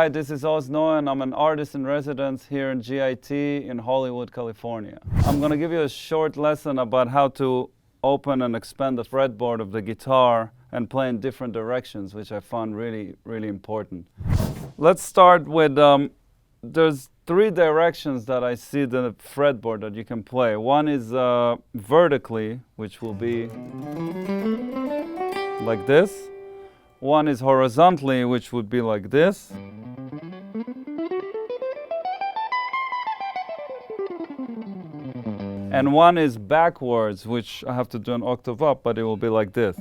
Hi, this is Oz Noah, and I'm an artist in residence here in GIT in Hollywood, California. I'm going to give you a short lesson about how to open and expand the fretboard of the guitar and play in different directions, which I found really, really important. Let's start with, there's three directions that I see the fretboard that you can play. One is vertically, which will be like this. One is horizontally, which would be like this. And one is backwards, which I have to do an octave up, but it will be like this.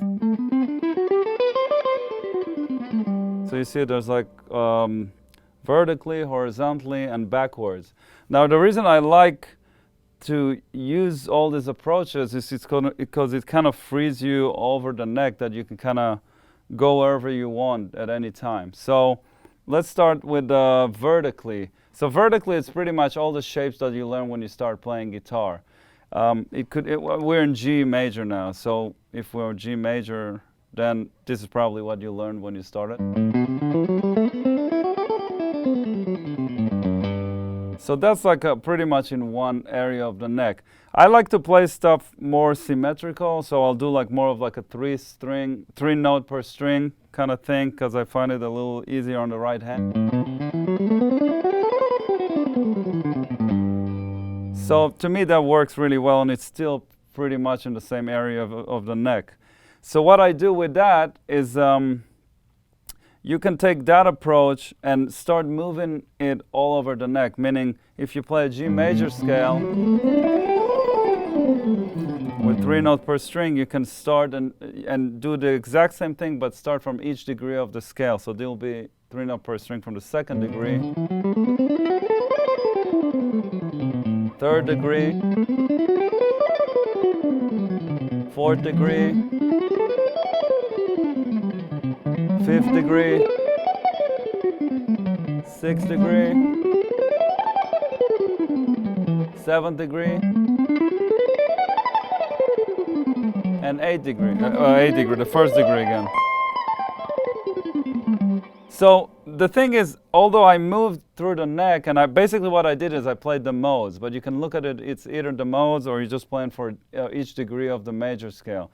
So you see there's like vertically, horizontally, and backwards. Now the reason I like to use all these approaches is because it kind of frees you over the neck, that you can kind of go wherever you want at any time. So let's start with vertically. So vertically, it's pretty much all the shapes that you learn when you start playing guitar. We're in G major now, so if we're G major, then this is probably what you learned when you started. So that's like pretty much in one area of the neck. I like to play stuff more symmetrical, so I'll do like more of like a three note per string kind of thing, because I find it a little easier on the right hand. So to me that works really well, and it's still pretty much in the same area of the neck. So what I do with that is you can take that approach and start moving it all over the neck, meaning if you play a G major scale with 3 notes per string, you can start and do the exact same thing, but start from each degree of the scale. So there will be 3 notes per string from the 2nd degree, 3rd degree, 4th degree, 5th degree, 6th degree, 7th degree, and 8th degree. 8th degree, the 1st degree again. So the thing is, although I moved through the neck, and basically what I did is I played the modes, but you can look at it, it's either the modes or you're just playing for each degree of the major scale.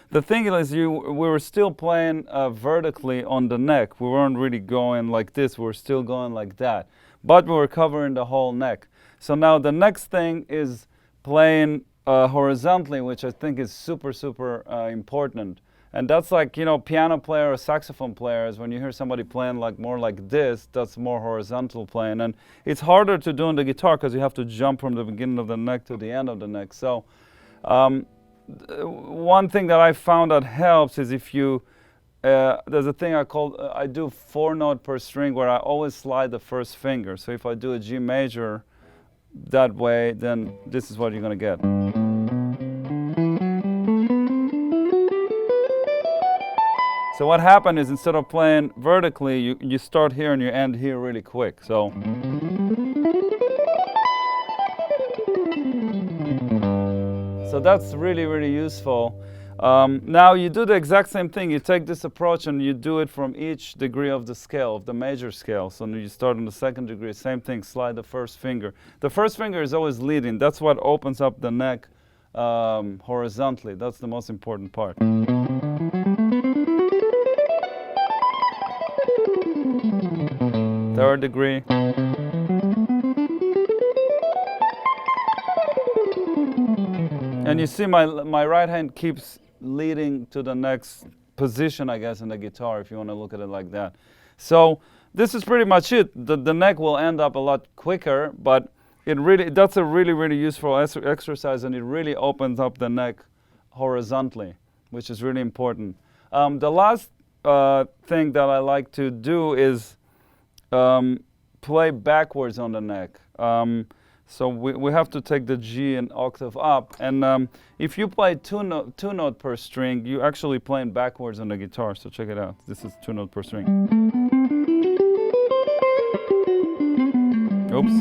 The thing is, we were still playing vertically on the neck. We weren't really going like this, we were still going like that. But we were covering the whole neck. So now the next thing is playing horizontally, which I think is super, super important. And that's like, you know, piano player or saxophone players, when you hear somebody playing like more like this, that's more horizontal playing. And it's harder to do on the guitar because you have to jump from the beginning of the neck to the end of the neck. So one thing that I found that helps is if you, there's a thing I do 4 notes per string, where I always slide the first finger. So if I do a G major that way, then this is what you're going to get. So what happened is, instead of playing vertically, you start here and you end here really quick. So that's really, really useful. Now you do the exact same thing. You take this approach and you do it from each degree of the scale, of the major scale. So you start on the 2nd degree, same thing, slide the first finger. The first finger is always leading. That's what opens up the neck horizontally. That's the most important part. 3rd degree. And you see my right hand keeps leading to the next position, I guess, in the guitar, if you want to look at it like that. So this is pretty much it. The neck will end up a lot quicker, but that's a really, really useful exercise, and it really opens up the neck horizontally, which is really important. The last thing that I like to do is play backwards on the neck. So we have to take the G an octave up, and if you play 2 notes per string, you're actually playing backwards on the guitar. So check it out. This is 2 notes per string. Oops.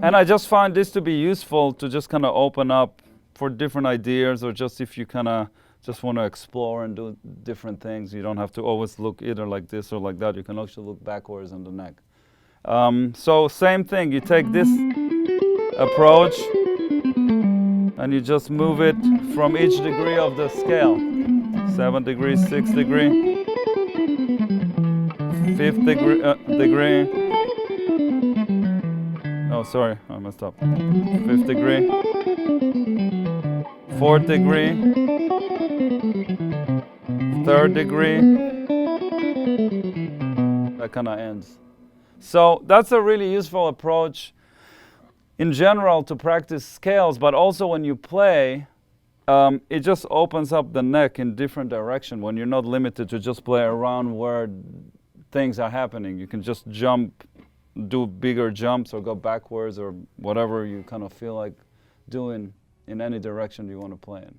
And I just find this to be useful to just kind of open up for different ideas, or just if you kind of just want to explore and do different things. You don't have to always look either like this or like that. You can actually look backwards on the neck. So same thing, you take this approach and you just move it from each degree of the scale. 7 degrees, 6 degree, 5th degree. Oh, sorry, I messed up. 5th degree, 4th degree, 3rd degree. That kind of ends. So that's a really useful approach in general to practice scales, but also when you play, it just opens up the neck in different direction when you're not limited to just play around where things are happening. You can just jump, do bigger jumps or go backwards or whatever you kind of feel like doing in any direction you want to play in.